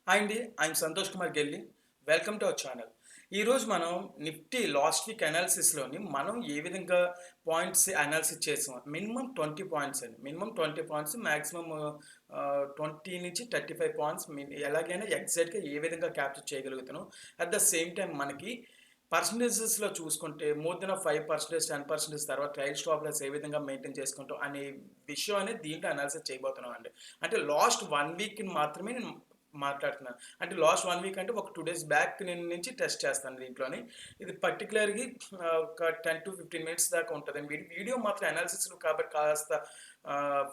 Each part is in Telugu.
హాయ్ అండి. I'm Santosh Kumar Gelli. Welcome to our channel. ఈరోజు మనం నిఫ్టీ లాస్ట్ వీక్ అనాలిసిస్‌లోని మనం ఏ విధంగా పాయింట్స్ అనాలిసిస్ చేసాం. మినిమమ్ 20 పాయింట్స్ అండి. మినిమమ్ 20 పాయింట్స్ మాక్సిమమ్ 20-35 పాయింట్స్ ఎలాగైనా ఎగ్జాక్ట్‌గా ఏ విధంగా క్యాప్చర్ చేయగలుగుతున్నాం. అట్ ద సేమ్ టైమ్ మనకి పర్సెంటేజెస్‌లో చూసుకుంటే మోర్ దెన్ 5%, 10% తర్వాత ట్రైల్ స్టాప్ లాస్ ఏ విధంగా మెయింటైన్ చేసుకుంటాం అనే విషయం అనేది దీంట్లో అనాలిసిస్ చేయబోతున్నాం అండి. అంటే లాస్ట్ 1 వీక్‌ని మాత్రమే నేను మాట్లాడుతున్నాను. అంటే లాస్ట్ 1 వీక్ అంటే ఒక 2 డేస్ బ్యాక్ నుంచి టెస్ట్ చేస్తాను దీంట్లోని. ఇది పర్టిక్యులర్‌గా ఒక 10-15 మినిట్స్ దాకా ఉంటదండి. వీడియో మాత్రం అనాలిసిస్‌లో కాబట్టి కాస్త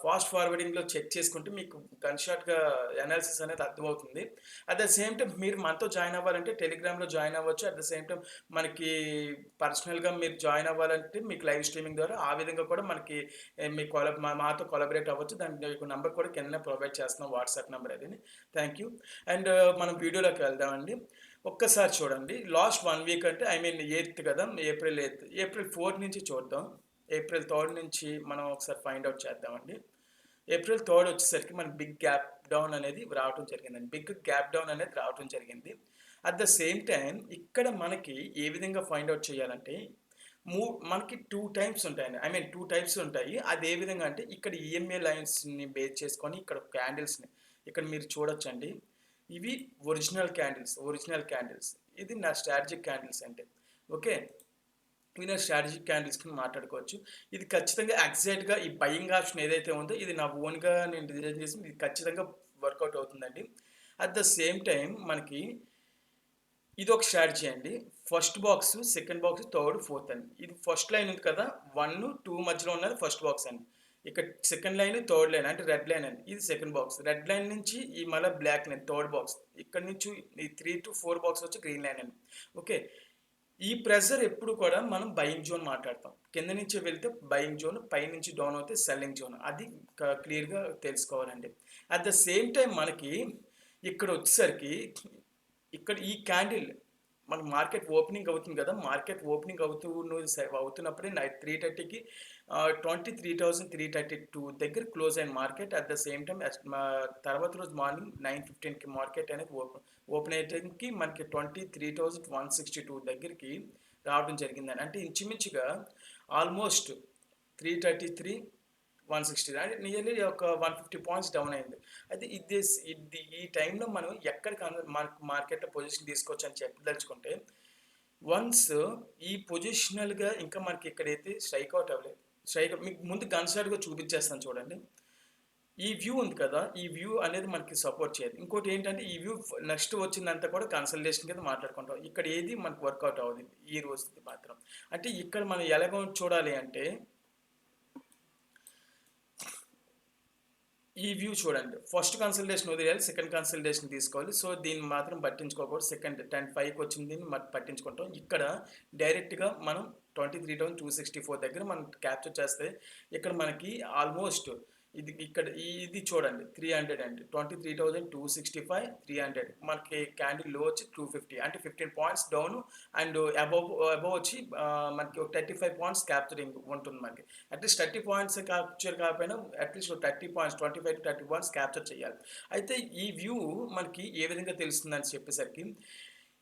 ఫాస్ట్ ఫార్వర్డింగ్‌లో చెక్ చేసుకుంటే మీకు గన్ షాట్‌గా అనాలిసిస్ అనేది అర్థమవుతుంది. అట్ ద సేమ్ టైమ్ మీరు మనతో జాయిన్ అవ్వాలంటే టెలిగ్రామ్‌లో జాయిన్ అవ్వచ్చు. అట్ ద సేమ్ టైమ్ మనకి పర్సనల్‌గా మీరు జాయిన్ అవ్వాలంటే మీకు లైవ్ స్ట్రీమింగ్ ద్వారా ఆ విధంగా కూడా మనకి మీ మాతో కొలాబరేట్ అవ్వచ్చు. దానికి మీకు నంబర్ కూడా కిందనే ప్రొవైడ్ చేస్తున్నాం వాట్సాప్ నంబర్ అదిని. Thank you. అండ్ మనం వీడియోలోకి వెళ్దామండి. ఒక్కసారి చూడండి. లాస్ట్ 1 వీక్ అంటే ఐ మీన్ 8థ్ కదా! April eighth. ఏప్రిల్ 4 నుంచి చూద్దాం. ఏప్రిల్ 3 నుంచి మనం ఒకసారి ఫైండ్ ఔట్ చేద్దామండి. ఏప్రిల్ 3 వచ్చేసరికి మనకి బిగ్ గ్యాప్ డౌన్ అనేది రావటం జరిగిందండి. బిగ్ గ్యాప్ డౌన్ అనేది రావటం జరిగింది. అట్ ద సేమ్ టైమ్ ఇక్కడ మనకి ఏ విధంగా ఫైండ్ ఔట్ చేయాలంటే మనకి 2 టైప్స్ ఉంటాయండి. ఐ మీన్ 2 టైప్స్ ఉంటాయి. అది ఏ విధంగా అంటే ఇక్కడ ఈఎంఏ లైన్స్‌ని బేస్ చేసుకొని ఇక్కడ క్యాండిల్స్‌ని ఇక్కడ మీరు చూడొచ్చండి. ఇవి ఒరిజినల్ క్యాండిల్స్. ఇది నా స్ట్రాటజిక్ క్యాండిల్స్ అంటే. ఓకే. ఇవి నా స్ట్రాటజిక్ క్యాండిల్స్ కింద మాట్లాడుకోవచ్చు. ఇది ఖచ్చితంగా ఎగ్జాక్ట్‌గా ఈ బయింగ్ ఆప్షన్ ఏదైతే ఉందో ఇది నా ఓన్‌గా నేను డిజైన్ చేసింది. ఇది ఖచ్చితంగా వర్కౌట్ అవుతుందండి. అట్ ద సేమ్ టైమ్ మనకి ఇదొక స్ట్రాటజీ అండి. First box, second box, third, fourth అండి. ఇది ఫస్ట్ లైన్ ఉంది కదా! 1, 2 మధ్యలో ఉన్నది ఫస్ట్ బాక్స్ అండి. ఇక్కడ సెకండ్ లైన్, థర్డ్ లైన్ అంటే రెడ్ లైన్ అండి. ఇది సెకండ్ బాక్స్. రెడ్ లైన్ నుంచి ఈ మళ్ళా బ్లాక్ లైన్ థర్డ్ బాక్స్. ఇక్కడ నుంచి ఈ 3-4 బాక్స్ వచ్చి గ్రీన్ లైన్ అండి. ఓకే. ఈ ప్రెషర్ ఎప్పుడు కూడా మనం బయింగ్ జోన్ మాట్లాడతాం. కింద నుంచి వెళ్తే బయింగ్ జోన్, పైనుంచి డౌన్ అవుతే సెల్లింగ్ జోన్. అది క్లియర్‌గా తెలుసుకోవాలండి. అట్ ద సేమ్ టైమ్ మనకి ఇక్కడ వచ్చేసరికి ఇక్కడ ఈ క్యాండిల్ మన మార్కెట్ ఓపెనింగ్ అవుతుంది కదా! మార్కెట్ ఓపెనింగ్ అవుతున్నప్పుడే నైట్ 3:30కి 23,332 దగ్గర క్లోజ్ అయింది market. At the same time తర్వాత రోజు మార్నింగ్ 9:15కి మార్కెట్ అనేది ఓపెన్ అయ్యేటప్పటికి మనకి 23,162 దగ్గరికి రావడం జరిగిందండి. అంటే ఇంచుమించుగా ఆల్మోస్ట్ 333 160 అంటే నియర్లీ ఒక 150 పాయింట్స్ డౌన్ అయింది. అయితే ఇది ఈ టైంలో మనం ఎక్కడ మార్కెట్‌లో పొజిషన్ తీసుకోవచ్చు అని చెప్పదలుచుకుంటే, వన్స్ ఈ పొజిషనల్‌గా ఇంకా మనకి ఇక్కడైతే స్ట్రైక్ ఔట్ అవ్వలేదు. మీకు ముందు గన్‌షాట్‌గా చూపించేస్తాను చూడండి. ఈ వ్యూ ఉంది కదా! ఈ వ్యూ అనేది మనకి సపోర్ట్ చేయదు. ఇంకోటి ఏంటంటే ఈ వ్యూ నెక్స్ట్ వచ్చిందంతా కూడా కన్సల్టేషన్ కింద మాట్లాడుకుంటాం. ఇక్కడ ఏది మనకు వర్కౌట్ అవ్వదు ఈ రోజుది మాత్రం. అంటే ఇక్కడ మనం ఎలాగో చూడాలి అంటే ఈ వ్యూ చూడండి. ఫస్ట్ కన్సల్టేషన్ వదిలేయాలి. సెకండ్ కన్సల్టేషన్ తీసుకోవాలి. సో, దీన్ని మాత్రం పట్టించుకోకూడదు. సెకండ్ 10:05కి వచ్చింది పట్టించుకుంటాం. ఇక్కడ డైరెక్ట్‌గా మనం 23,264 దగ్గర మనం క్యాప్చర్ చేస్తే ఇక్కడ మనకి ఆల్మోస్ట్ ఇది చూడండి 300 అండి. 23,265, 300 మనకి క్యాండిల్ లో వచ్చి 250 అంటే 15 పాయింట్స్ డౌన్ అండ్ అబోవ్ వచ్చి మనకి ఒక 35 పాయింట్స్ క్యాప్చరింగ్ ఉంటుంది మనకి. అట్‌లీస్ట్ 30 పాయింట్స్ క్యాప్చర్ కాకపోయినా అట్‌లీస్ట్ 30 పాయింట్స్ 25-30 పాయింట్స్ క్యాప్చర్ చేయాలి. అయితే ఈ వ్యూ మనకి ఏ విధంగా తెలుస్తుందని చెప్పేసరికి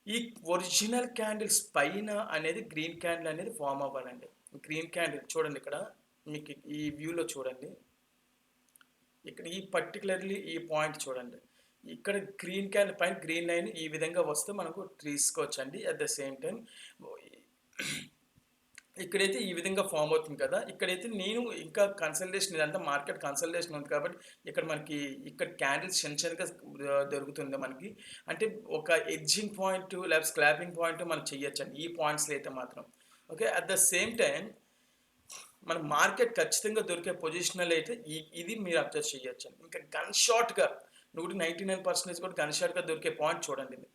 ఈ ఒరిజినల్ క్యాండిల్స్ పైన అనేది గ్రీన్ క్యాండిల్ అనేది ఫార్మ్ అవ్వాలండి. గ్రీన్ క్యాండిల్ చూడండి ఇక్కడ మీకు ఈ వ్యూలో చూడండి. ఇక్కడ ఈ పర్టికులర్లీ ఈ పాయింట్ చూడండి. ఇక్కడ గ్రీన్ క్యాండిల్ పైన గ్రీన్ లైన్ ఈ విధంగా వస్తే మనకు తీసుకోవచ్చండి. అట్ ద సేమ్ టైమ్ ఇక్కడైతే ఈ విధంగా ఫామ్ అవుతుంది కదా! ఇక్కడైతే నేను ఇంకా కన్సల్టేషన్ ఇదంతా మార్కెట్ కన్సల్టేషన్ ఉంది కాబట్టి ఇక్కడ మనకి ఇక్కడ క్యాండిల్స్ చిన్నగా దొరుకుతుంది మనకి. అంటే ఒక ఎడ్జింగ్ పాయింట్ లేకపోతే స్క్రాపింగ్ పాయింట్ మనం చేయొచ్చండి. ఈ పాయింట్స్‌లో అయితే మాత్రం. Okay. At the same time మన మార్కెట్ ఖచ్చితంగా దొరికే పొజిషనల్ అయితే ఇది మీరు అబ్జర్వ్ చేయొచ్చండి. ఇంకా గన్ షాట్‌గా 99% కూడా గన్ షాట్‌గా దొరికే పాయింట్ చూడండి ఇది.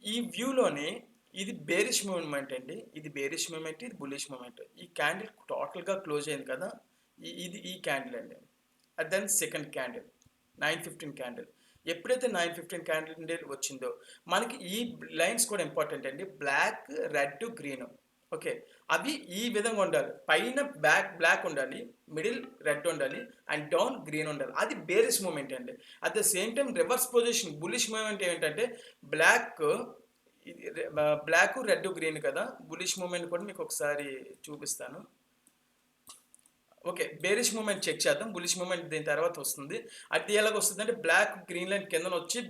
ఈ వ్యూలోనే ఇది బేరిష్ మూవ్‌మెంట్ అండి. ఇది బేరిష్ మూవ్‌మెంట్, ఇది బుల్లిష్ మూవ్‌మెంట్. ఈ క్యాండిల్ టోటల్‌గా క్లోజ్ అయింది కదా! ఇది ఈ క్యాండిల్ అండి. Then second candle 9:15 candle. ఎప్పుడైతే 9:15 క్యాండిల్ వచ్చిందో మనకి ఈ లైన్స్ కూడా ఇంపార్టెంట్ అండి. Black, red, green. ఓకే. అవి ఈ విధంగా ఉండాలి. పైన బ్లాక్ ఉండాలి. మిడిల్ రెడ్ ఉండాలి. అండ్ డౌన్ గ్రీన్ ఉండాలి. అది బేరిష్ మూవ్‌మెంట్ అండి. At the same time reverse position bullish movement ఏంటంటే బ్లాక్ ఇది బ్లాకు, రెడ్, గ్రీన్ కదా! బుల్లిష్ మూవ్‌మెంట్ కూడా మీకు ఒకసారి చూపిస్తాను. ఓకే. బేరిష్ మూవ్‌మెంట్ చెక్ చేద్దాం. బుల్లిష్ మూవ్‌మెంట్ దీని తర్వాత వస్తుంది. అది ఎలాగొస్తదంటే బ్లాక్, గ్రీన్ లైన్ కిందనొచ్చి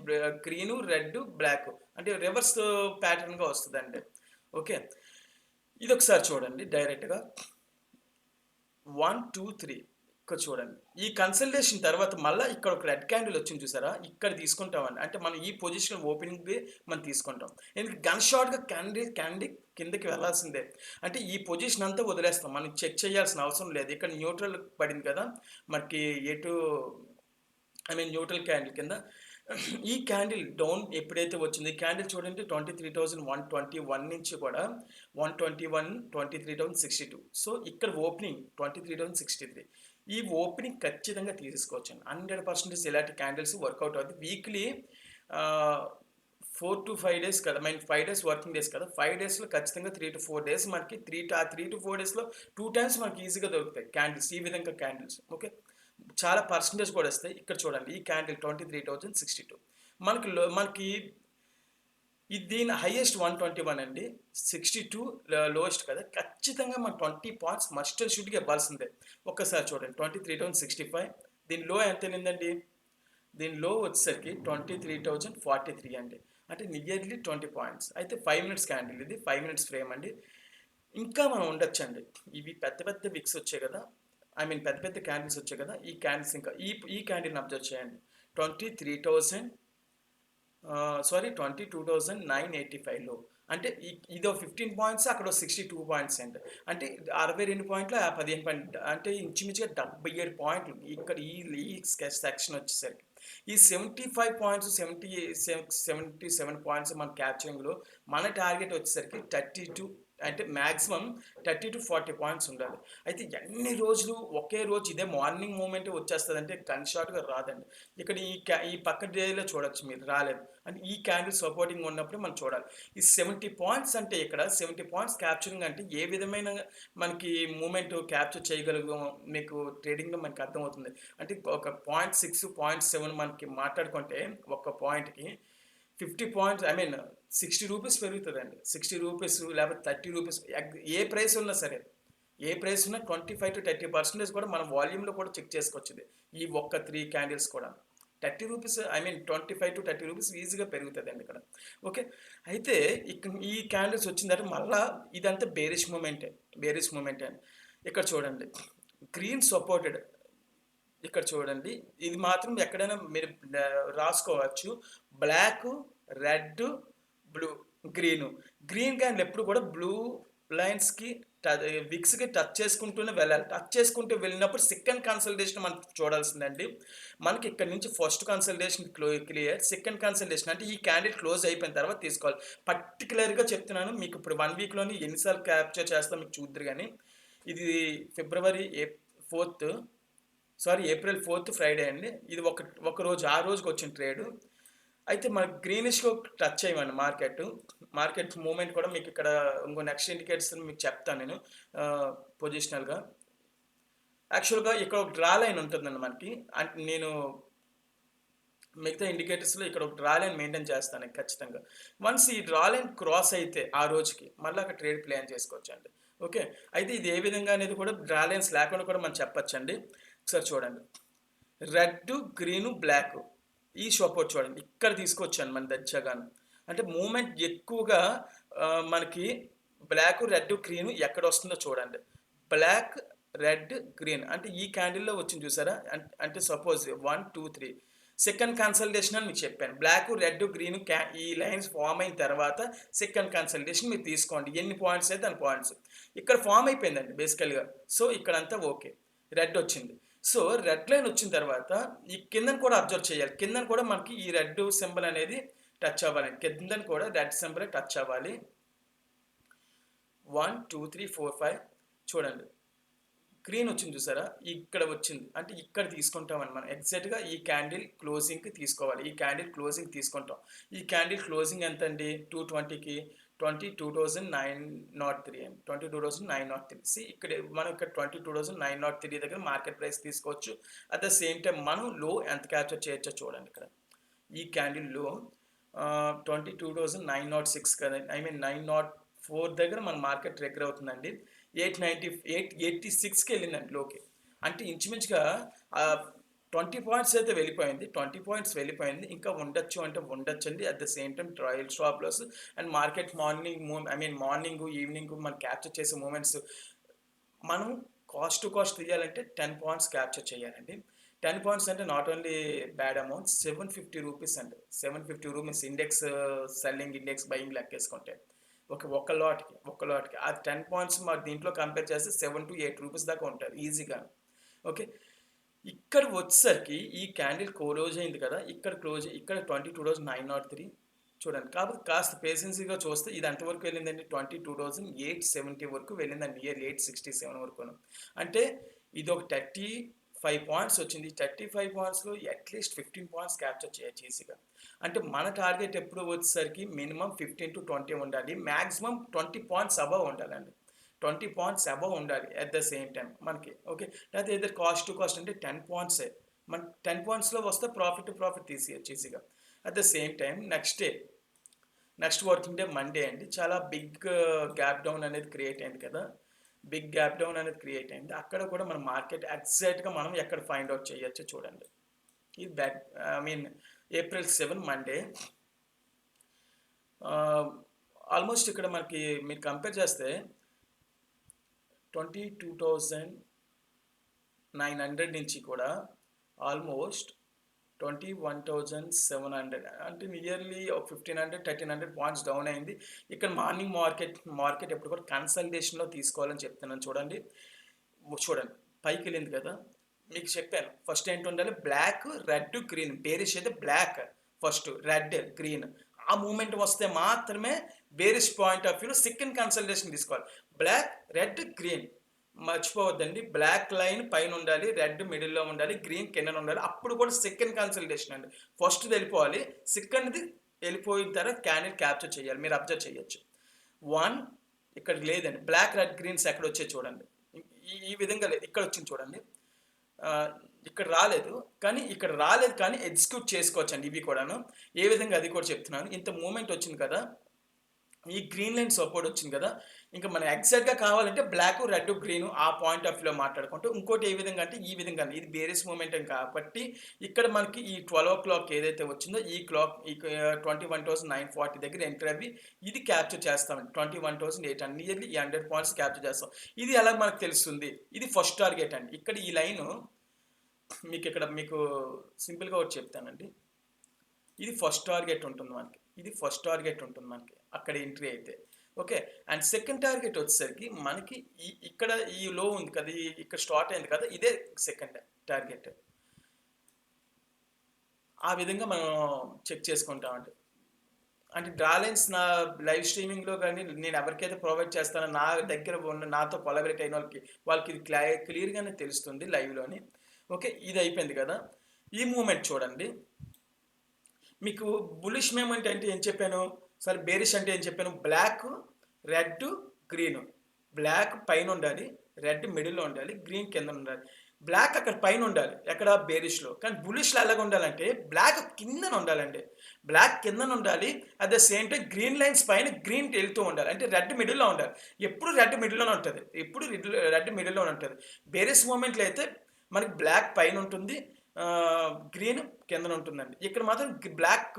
గ్రీను, రెడ్, బ్లాక్ అంటే రివర్స్ ప్యాటర్న్‌గా వస్తదండి. ఓకే. ఇదొకసారి చూడండి డైరెక్ట్‌గా. 1, 2, 3 ఇక్కడ చూడండి. ఈ కన్సల్టేషన్ తర్వాత మళ్ళా ఇక్కడ ఒక రెడ్ క్యాండిల్ వచ్చింది చూసారా? ఇక్కడ తీసుకుంటామండి. అంటే మనం ఈ పొజిషన్ ఓపెనింగ్‌ది మనం తీసుకుంటాం. ఎందుకు గన్ షాట్‌గా క్యాండిల్ కిందకి వెళ్ళాల్సిందే. అంటే ఈ పొజిషన్ అంతా వదిలేస్తాం. మనం చెక్ చేయాల్సిన అవసరం లేదు. ఇక్కడ న్యూట్రల్ పడింది కదా! మనకి ఎటు న్యూట్రల్ క్యాండిల్ కింద ఈ క్యాండిల్ డౌన్ ఎప్పుడైతే వచ్చిందో ఈ క్యాండిల్ చూడండి 23,121 నుంచి కూడా 121, 23,062. సో ఇక్కడ ఓపెనింగ్ 23,063. ఈ ఓపెనింగ్ ఖచ్చితంగా తీసేసుకోవచ్చండి. 100% ఇలాంటి క్యాండిల్స్ వర్కౌట్ అవుద్ది. వీక్లీ 4-5 డేస్ కదా! 5 డేస్ వర్కింగ్ డేస్ కదా! 5 డేస్‌లో ఖచ్చితంగా 3-4 డేస్ మనకి 3-4 డేస్‌లో 2 టైమ్స్ మనకి ఈజీగా దొరుకుతాయి క్యాండిల్స్. ఈ విధంగా క్యాండిల్స్. ఓకే. చాలా పర్సెంటేజ్ కూడా వస్తాయి. ఇక్కడ చూడండి ఈ క్యాండిల్ 23,062 మనకి ఇది దీని హైయెస్ట్ 121 అండి. 62 లోయెస్ట్ కదా! ఖచ్చితంగా మనం 20 పాయింట్స్ మస్ట్ అండ్ షుడ్‌గా ఇవ్వాల్సిందే. ఒక్కసారి చూడండి 23,065 దీని లో ఎంత ఎళ్ళిందండి? దీని లో వచ్చేసరికి 23,043 అండి. అంటే నియర్లీ 20 పాయింట్స్. అయితే 5 మినిట్స్ క్యాండిల్ ఇది. 5 మినిట్స్ ఫ్రేమ్ అండి. ఇంకా మనం ఉండొచ్చండి. ఇవి పెద్ద పెద్ద విక్స్ వచ్చాయి కదా! పెద్ద పెద్ద క్యాండిల్స్ వచ్చాయి కదా! ఈ క్యాండిల్స్ ఇంకా ఈ క్యాండిల్‌ని అబ్జర్వ్ చేయండి. 23,000 22,985 లో. అంటే ఇదో 15 పాయింట్స్ అక్కడో 62 పాయింట్స్ అండి. అంటే 62 పాయింట్లు, 15 పాయింట్ అంటే ఇంచుమించుగా 77 పాయింట్లు. ఇక్కడ ఈ సెక్షన్ వచ్చేసరికి. ఈ 75 పాయింట్స్, 77 పాయింట్స్ మన క్యాప్చరింగ్‌లో మన టార్గెట్ వచ్చేసరికి 32 అంటే మాక్సిమం 30-40 పాయింట్స్ ఉండాలి. అయితే ఎన్ని రోజులు ఒకే రోజు ఇదే మార్నింగ్ మూవ్‌మెంటే వచ్చేస్తదంటే గన్ షాట్‌గా రాదండి. ఇక్కడ ఈ పక్క డేలో చూడొచ్చు మీరు రాలేదు. అంటే ఈ క్యాండిల్ సపోర్టింగ్ ఉన్నప్పుడు మనం చూడాలి. ఈ 70 పాయింట్స్ అంటే ఇక్కడ 70 పాయింట్స్ క్యాప్చరింగ్ అంటే ఏ విధమైన మనకి మూవ్‌మెంట్ క్యాప్చర్ చేయగలుగుతామో మీకు ట్రేడింగ్‌లో మనకు అర్థమవుతుంది. అంటే ఒక 0.6, 0.7 మనకి మాట్లాడుకుంటే ఒక్క పాయింట్‌కి 50 పాయింట్స్ 60 రూపీస్ పెరుగుతదండి. 60 రూపీస్ లేకపోతే 30 రూపీస్ ఏ ప్రైస్ ఉన్నా సరే. ఏ ప్రైస్ ఉన్నా 25-30% కూడా మనం వాల్యూమ్‌లో కూడా చెక్ చేసుకోవచ్చు ఇది. ఈ ఒక్క 3 క్యాండిల్స్ కూడా. 30 రూపీస్ 25-30 రూపీస్ ఈజీగా పెరుగుతదండి ఇక్కడ. ఓకే. అయితే ఈ క్యాండిల్స్ వచ్చిన తర్వాత మళ్ళా ఇదంతా బేరిష్ మూవ్‌మెంటే. బేరిష్ మూవ్‌మెంటే అండి. ఇక్కడ చూడండి. Green supported. ఇక్కడ చూడండి. ఇది మాత్రం ఎక్కడైనా మీరు రాసుకోవచ్చు. Black, red, blue, green. Green candle ఎప్పుడు కూడా బ్లూ లైన్స్‌కి విక్స్‌కి టచ్ చేసుకుంటూనే వెళ్ళాలి. టచ్ చేసుకుంటూ వెళ్ళినప్పుడు సెకండ్ కన్సల్టేషన్ మనం చూడాల్సిందండి. మనకి ఇక్కడ నుంచి first consultation clear. Second consultation అంటే ఈ క్యాండిల్ క్లోజ్ అయిపోయిన తర్వాత తీసుకోవాలి. పర్టిక్యులర్‌గా చెప్తున్నాను. మీకు ఇప్పుడు 1 వీక్‌లోని ఎన్ని సార్లు క్యాప్చర్ చేస్తామో మీకు చూద్దురు గాని. ఇది ఫిబ్రవరి 4 ఏప్రిల్ 4 ఫ్రైడే అండి. ఇది ఒక రోజు ఆ రోజుకి వచ్చిన ట్రేడు. అయితే మనకి గ్రీనిష్‌గా టచ్ అయ్యామండి మార్కెట్ మూవ్‌మెంట్ కూడా మీకు ఇక్కడ ఇంకో నెక్స్ట్ ఇండికేటర్స్ మీకు చెప్తాను నేను పొజిషనల్‌గా. యాక్చువల్‌గా ఇక్కడ ఒక డ్రా లైన్ ఉంటుందండి మనకి. అంటే నేను మిగతా ఇండికేటర్స్‌లో ఇక్కడ ఒక డ్రా లైన్ మెయింటైన్ చేస్తాను ఖచ్చితంగా. వన్స్ ఈ డ్రా లైన్ క్రాస్ అయితే ఆ రోజుకి మళ్ళీ అక్కడ ట్రేడ్ ప్లాన్ చేసుకోవచ్చండి. ఓకే. అయితే ఇది ఏ విధంగా అనేది కూడా డ్రా లైన్స్ లేకుండా కూడా మనం చెప్పొచ్చండి. ఒకసారి చూడండి. రెడ్, గ్రీను, బ్లాకు ఈ సపోర్ట్ చూడండి. ఇక్కడ తీసుకొచ్చాను మన దర్జాగాను. అంటే మూవ్‌మెంట్ ఎక్కువగా మనకి బ్లాకు, రెడ్, గ్రీను ఎక్కడొస్తుందో చూడండి. బ్లాక్, రెడ్, గ్రీన్ అంటే ఈ క్యాండిల్‌లో వచ్చింది చూసారా? అంటే సపోజ్ 1, 2, 3 సెకండ్ కన్సల్టేషన్ అని మీకు చెప్పాను. బ్లాకు, రెడ్, గ్రీను ఈ లైన్స్ ఫార్మ్ అయిన తర్వాత సెకండ్ కన్సల్టేషన్ మీరు తీసుకోండి. ఎన్ని పాయింట్స్ అయితే అన్ని పాయింట్స్. ఇక్కడ ఫార్మ్ అయిపోయిందండి బేసికల్‌గా. సో ఇక్కడంతా ఓకే. రెడ్ వచ్చింది. సో రెడ్ లైన్ వచ్చిన తర్వాత ఈ కిందన కూడా అబ్జర్వ్ చేయాలి. కిందన కూడా మనకి ఈ రెడ్ సింబల్ అనేది టచ్ అవ్వాలి. కిందన కూడా రెడ్ సింబల్ టచ్ అవ్వాలి. 1, 2, 3, 4, 5 చూడండి. గ్రీన్ వచ్చింది చూసారా? ఇక్కడ వచ్చింది. అంటే ఇక్కడ తీసుకుంటామని మనం ఎగ్జాక్ట్‌గా ఈ క్యాండిల్ క్లోజింగ్‌కి తీసుకోవాలి. ఈ క్యాండిల్ క్లోజింగ్ తీసుకుంటాం. ఈ క్యాండిల్ క్లోజింగ్ ఎంతండి? 220కి 22,903 అండి. 22,903. ఇక్కడ మనం ఇక్కడ 22,903 దగ్గర మార్కెట్ ప్రైస్ తీసుకోవచ్చు. అట్ ద సేమ్ టైమ్ మనం లో ఎంత క్యాప్చర్ చేయొచ్చో చూడండి ఇక్కడ. ఈ క్యాండిల్ లో 22,906 కదండి, ఐ మీన్ 904 దగ్గర మన మార్కెట్ ట్రిగ్గర్ అవుతుందండి. 886కి వెళ్ళిందండి లోకి. అంటే ఇంచుమించుగా 20 పాయింట్స్ అయితే వెళ్ళిపోయింది. 20 పాయింట్స్ వెళ్ళిపోయింది. ఇంకా ఉండొచ్చు అంటే ఉండొచ్చండి. At the same time trial stop loss and market morning evening మనం క్యాప్చర్ చేసే మూమెంట్స్ మనం కాస్ట్ టు కాస్ట్ తీయాలంటే 10 పాయింట్స్ క్యాప్చర్ చేయాలండి. 10 పాయింట్స్ అంటే not only bad amount, 750 rupees అండి. 750 rupees index selling, index buying లెక్కేసుకుంటే ఒక లాట్కి ఆ 10 పాయింట్స్ మరి దీంట్లో కంపేర్ చేస్తే 7 to 8 రూపీస్ దాకా ఉంటుంది ఈజీగా. ఓకే, ఇక్కడ వచ్చేసరికి ఈ క్యాండిల్ క్లోజ్ అయింది కదా, ఇక్కడ 22,903 చూడండి. కాబట్టి కాస్త పేషెన్సీగా చూస్తే ఇది ఎంతవరకు వెళ్ళిందండి, 22,870 వరకు వెళ్ళిందండి, నియర్లీ 867 వరకు. అంటే ఇది ఒక 35 పాయింట్స్ వచ్చింది. 35 పాయింట్స్లో అట్లీస్ట్ 15 పాయింట్స్ క్యాప్చర్ చేయొచ్చు ఈజీగా. అంటే మన టార్గెట్ ఎప్పుడు వచ్చేసరికి మినిమం 15 to 20 ఉండాలి, మ్యాక్సిమం 20 పాయింట్స్ అబవ్ ఉండాలండి. 20 పాయింట్స్ అబవ్ ఉండాలి అట్ ద సేమ్ టైం మనకి. ఓకే, లేకపోతే ఏదైతే కాస్ట్ టు కాస్ట్ అంటే 10 పాయింట్సే. మన 10 పాయింట్స్లో వస్తే ప్రాఫిట్ తీసేయచ్చు ఈజీగా. At the same time next working day Monday అండి. చాలా బిగ్ గ్యాప్ డౌన్ అనేది క్రియేట్ అయింది కదా, బిగ్ గ్యాప్ డౌన్ అనేది క్రియేట్ అయింది. అక్కడ కూడా మన మార్కెట్ ఎగ్జాక్ట్గా మనం ఎక్కడ ఫైండ్ అవుట్ చేయొచ్చో చూడండి. ఇది April 7 మండే. ఆల్మోస్ట్ ఇక్కడ మనకి మీరు కంపేర్ చేస్తే 22,900 నుంచి కూడా ఆల్మోస్ట్ 21,700 అంటే నియర్లీ 1,500-1,300 పాయింట్స్ డౌన్ అయింది. ఇక్కడ మార్కెట్ ఎప్పుడు కూడా కన్సల్టేషన్లో తీసుకోవాలని చెప్తున్నాను. చూడండి పైకి వెళ్ళింది కదా, మీకు చెప్పాను ఫస్ట్ ఏంటి ఉండాలి, బ్లాక్ రెడ్ గ్రీన్. బేరిష్ అయితే బ్లాక్ ఫస్ట్, రెడ్ గ్రీన్. ఆ మూమెంట్ వస్తే మాత్రమే బేరిష్ పాయింట్ ఆఫ్ వ్యూలో సెకండ్ కన్సల్టేషన్ తీసుకోవాలి. బ్లాక్ రెడ్ గ్రీన్ మర్చిపోవద్దండి. బ్లాక్ లైన్ పైన ఉండాలి, రెడ్ మిడిల్లో ఉండాలి, గ్రీన్ కింద ఉండాలి. అప్పుడు కూడా సెకండ్ కన్సల్టేషన్ అండి. ఫస్ట్ది వెళ్ళిపోవాలి, సెకండ్ది వెళ్ళిపోయిన తర్వాత క్యాండిల్ క్యాప్చర్ చేయాలి. మీరు అబ్జర్వ్ చేయొచ్చు. 1 ఇక్కడ లేదండి, బ్లాక్ రెడ్ గ్రీన్స్ ఎక్కడ వచ్చాయి చూడండి. ఈ విధంగా లేదు, ఇక్కడ వచ్చింది చూడండి. ఇక్కడ రాలేదు కానీ ఎగ్జిక్యూట్ చేసుకోవచ్చు అండి ఇవి కూడాను. ఏ విధంగా అది కూడా చెప్తున్నాను. ఇంత మూమెంట్ వచ్చింది కదా, ఈ గ్రీన్ లైన్ సపోర్ట్ వచ్చింది కదా, ఇంకా మనం ఎగ్జాక్ట్గా కావాలంటే బ్లాక్ రెడ్ గ్రీన్ ఆ పాయింట్ ఆఫ్ వ్యూలో మాట్లాడుకుంటే, ఇంకోటి ఏ విధంగా అంటే ఈ విధంగా ఇది బేరిష్ మూమెంట్ కాబట్టి ఇక్కడ మనకి ఈ 12 o'clock ఏదైతే వచ్చిందో ఈ 21,940 దగ్గర ఎంటర్ అవి ఇది క్యాప్చర్ చేస్తామండి. 21,800 నియర్లీ 100 పాయింట్స్ క్యాప్చర్ చేస్తాం. ఇది ఎలా మనకు తెలుస్తుంది, ఇది ఫస్ట్ టార్గెట్ అండి. ఇక్కడ ఈ లైన్ మీకు సింపుల్గా ఒకటి చెప్తానండి. ఇది ఫస్ట్ టార్గెట్ ఉంటుంది మనకి అక్కడ ఎంట్రీ అయితే. ఓకే, అండ్ సెకండ్ టార్గెట్ వచ్చేసరికి మనకి ఇక్కడ ఈ లో ఉంది కదా, ఇక్కడ స్టార్ట్ అయింది కదా, ఇదే సెకండ్ టార్గెట్. ఆ విధంగా మనం చెక్ చేసుకుంటామండి. అంటే డ్రాలైన్స్ నా లైవ్ స్ట్రీమింగ్లో కానీ నేను ఎవరికైతే ప్రొవైడ్ చేస్తానో నా దగ్గర ఉన్న నాతో కొలాబరేట్ అయిన వాళ్ళకి ఇది క్లియర్గానే తెలుస్తుంది లైవ్లోని. ఓకే, ఇది అయిపోయింది కదా. ఈ మూమెంట్ చూడండి, మీకు బులిష్ మూమెంట్ అంటే ఏం చెప్పాను, సరే బేరిష్ అంటే ఏం చెప్పాను, బ్లాక్ రెడ్ గ్రీన్. బ్లాక్ పైన ఉండాలి, రెడ్ మిడిల్లో ఉండాలి, గ్రీన్ కింద ఉండాలి. బ్లాక్ అక్కడ పైన ఉండాలి ఎక్కడ బేరిష్లో, కానీ బులిష్లో ఎలాగ ఉండాలంటే బ్లాక్ కిందన ఉండాలండి. బ్లాక్ కిందన ఉండాలి, at the same time green lines పైన గ్రీన్ వెళ్తూ ఉండాలి. అంటే రెడ్ మిడిల్లో ఉండాలి. ఎప్పుడు రెడ్ మిడిల్లోనే ఉంటుంది. బేరిష్ మూమెంట్లో అయితే మనకి బ్లాక్ పైన ఉంటుంది, గ్రీన్ కిందన ఉంటుందండి. ఇక్కడ మాత్రం బ్లాక్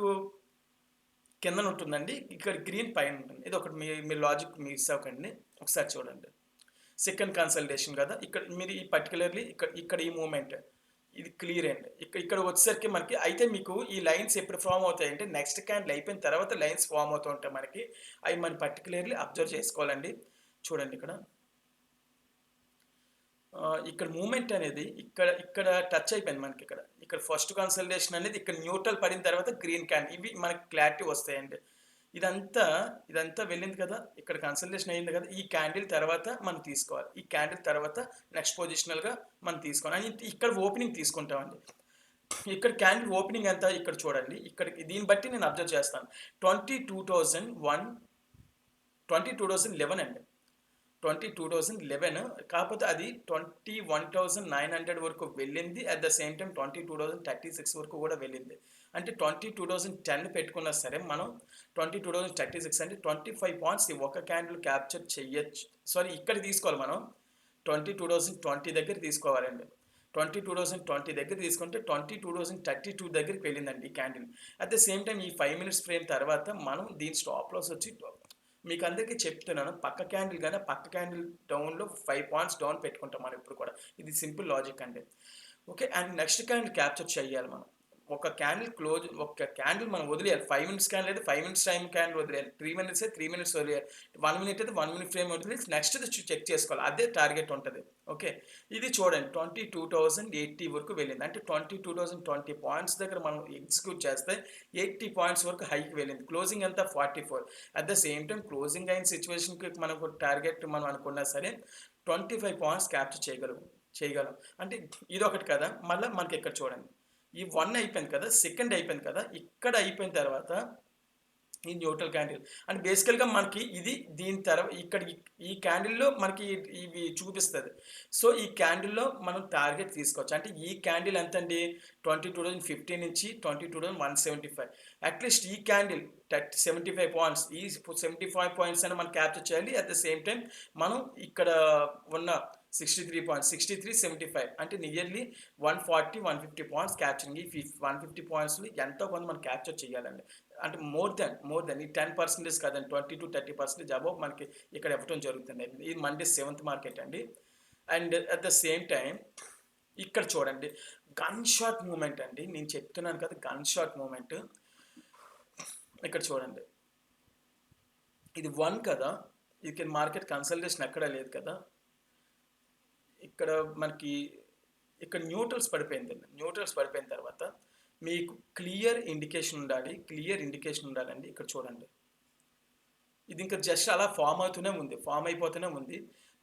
కిందన ఉంటుందండి, ఇక్కడ గ్రీన్ పైన ఉంటుంది. ఇది ఒకటి మీ లాజిక్ మిస్ అవ్వకండి. ఒకసారి చూడండి, సెకండ్ కన్సల్టేషన్ కదా, ఇక్కడ మీరు ఈ పర్టికులర్లీ ఇక్కడ ఈ మూమెంట్ ఇది క్లియర్ అండి. ఇక్కడ వచ్చేసరికి మనకి అయితే మీకు ఈ లైన్స్ ఎప్పుడు ఫామ్ అవుతాయంటే నెక్స్ట్ క్యాండిల్ అయిపోయిన తర్వాత లైన్స్ ఫామ్ అవుతూ ఉంటాయి మనకి. అవి మనం పర్టికులర్లీ అబ్జర్వ్ చేసుకోవాలండి. చూడండి ఇక్కడ మూమెంట్ అనేది ఇక్కడ టచ్ అయిపోయింది మనకి. ఇక్కడ ఫస్ట్ కన్సల్టేషన్ అనేది ఇక్కడ న్యూట్రల్ పడిన తర్వాత గ్రీన్ క్యాండిల్, ఇవి మనకి క్లారిటీ వస్తాయండి. ఇదంతా వెళ్ళింది కదా, ఇక్కడ కన్సల్టేషన్ అయ్యింది కదా, ఈ క్యాండిల్ తర్వాత మనం తీసుకోవాలి. ఈ క్యాండిల్ తర్వాత నెక్స్ట్ పొజిషనల్గా మనం తీసుకోవాలి. ఇక్కడ ఓపెనింగ్ తీసుకుంటామండి. ఇక్కడ క్యాండిల్ ఓపెనింగ్ ఎంత ఇక్కడ చూడండి. దీన్ని బట్టి నేను అబ్జర్వ్ చేస్తాను. 22,100 2011 అండి. 2011 కాకపోతే అది 21,900 వరకు వెళ్ళింది. అట్ ద సేమ్ టైమ్ 2036 వరకు కూడా వెళ్ళింది. అంటే 2010 పెట్టుకున్నా సరే మనం 2036 అంటే 25 పాయింట్స్ ఒక క్యాండిల్ క్యాప్చర్ చెయ్యొచ్చు. సారీ, ఇక్కడ తీసుకోవాలి మనం 2020 దగ్గర తీసుకోవాలండి. 2020 దగ్గర తీసుకుంటే 2032 దగ్గరికి వెళ్ళిందండి ఈ candle. At the same time ఈ 5 మినిట్స్ ఫ్రేమ్ తర్వాత మనం దీని స్టాప్ లాస్ వచ్చి మీకు అందరికీ చెప్తున్నాను, పక్క క్యాండిల్ కానీ పక్క క్యాండిల్ డౌన్లో 5 పాయింట్స్ డౌన్ పెట్టుకుంటాం మనం ఇప్పుడు కూడా. ఇది సింపుల్ లాజిక్ అండి. Okay, and next candle capture చేయాలి మనం. ఒక క్యాండిల్ మనం వదిలేయాలి. 5 మినిట్స్ క్యాండిల్ అయితే 5 మినిట్స్ టైం క్యాండిల్ వదిలేయాలి. 3 మినిట్స్ అయితే 3 మినిట్స్ వదిలేయాలి. 1 మినిట్ అయితే 1 మినిట్ ఫ్రేమ్ వదిలేసి నెక్స్ట్ చెక్ చేసుకోవాలి. అదే టార్గెట్ ఉంటుంది. ఓకే, ఇది చూడండి 22,080 వరకు వెళ్ళింది. అంటే 22,020 పాయింట్స్ దగ్గర మనం ఎగ్జిక్యూట్ చేస్తే 80 పాయింట్స్ వరకు హైకి వెళ్ళింది. క్లోజింగ్ ఎంత 44. At the same time closing అయిన సిచ్యువేషన్కి మనకు టార్గెట్ మనం అనుకున్నా సరే 25 పాయింట్స్ క్యాప్చర్ చేయగలం. అంటే ఇదొకటి కదా. మళ్ళీ మనకి ఇక్కడ చూడండి, ఈ 1 అయిపోయింది కదా, సెకండ్ అయిపోయింది కదా, ఇక్కడ అయిపోయిన తర్వాత ఈ న్యూట్రల్ క్యాండిల్ అంటే బేసికల్గా మనకి ఇది దీని తర్వాత ఇక్కడ ఈ క్యాండిల్లో మనకి ఇవి చూపిస్తుంది. సో ఈ క్యాండిల్లో మనం టార్గెట్ తీసుకోవచ్చు. అంటే ఈ క్యాండిల్ ఎంత అండి, 22,050 నుంచి 22,175. అట్లీస్ట్ ఈ క్యాండిల్ 75 పాయింట్స్, ఈ 75 పాయింట్స్ అని మనం క్యాప్చర్ చేయాలి. అట్ ద సేమ్ టైం మనం ఇక్కడ ఉన్న 63 పాయింట్స్, 63.75 అంటే నియర్లీ 140-150 పాయింట్స్ క్యాప్చరింగ్. ఈ 150 పాయింట్స్ని ఎంతో కొంత మనం క్యాప్చర్ చేయాలండి. అంటే మోర్ దెన్ ఈ 10% కదండి, 20-30% అబౌవ్ మనకి ఇక్కడ ఇవ్వటం జరుగుతుంది. ఇది మండే 7th మార్కెట్ అండి. And at the same time ఇక్కడ చూడండి, గన్ షాట్ మూమెంట్ అండి. నేను చెప్తున్నాను కదా, గన్ షాట్ మూమెంట్. ఇక్కడ చూడండి, ఇది 1 కదా, ఇది మార్కెట్ కన్సల్టేషన్ ఎక్కడా లేదు కదా. ఇక్కడ మనకి ఇక్కడ న్యూట్రల్స్ పడిపోయిందండి. న్యూట్రల్స్ పడిపోయిన తర్వాత మీకు క్లియర్ ఇండికేషన్ ఉండాలండి. ఇక్కడ చూడండి, ఇది ఇంకా జస్ట్ అలా ఫామ్ అయిపోతూనే ఉంది.